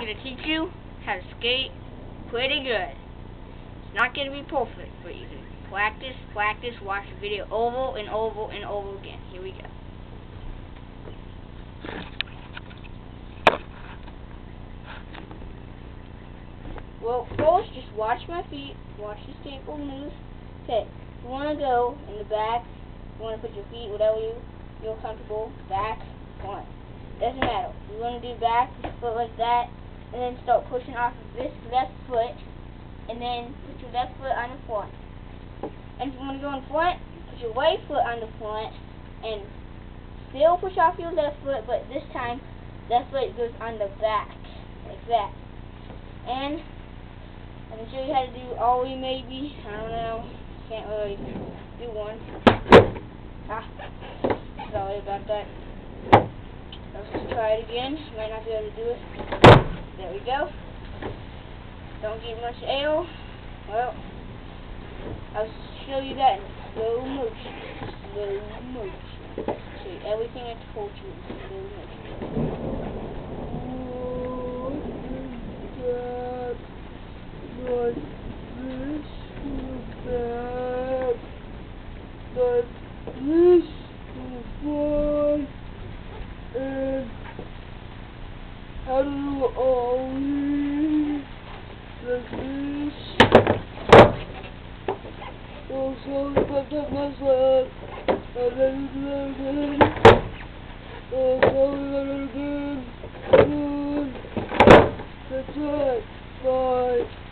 going to teach you how to skate pretty good. It's not going to be perfect, but you can practice, watch the video over and over and over again. Here we go. Well, first, just watch my feet, watch the skateboard move. Okay, you want to go in the back, you want to put your feet, whatever you're comfortable, back, front. Doesn't matter. You want to do back, put your foot like that, and then start pushing off of this left foot, and then put your left foot on the front. And if you want to go in front, put your right foot on the front, and still push off your left foot, but this time, left foot goes on the back, like that. And I can show you how to do ollie maybe. I don't know. Can't really do one. Sorry about that. Let's just try it again. Might not be able to do it. There we go. Don't get much air. Well, I'll show you that in slow motion. Slow motion. Show you everything I told you in slow motion. This is fun, and how to do ollie like this. So slowly picked up my sled, and then do that again. So slowly let it again. Good. That's it. Bye.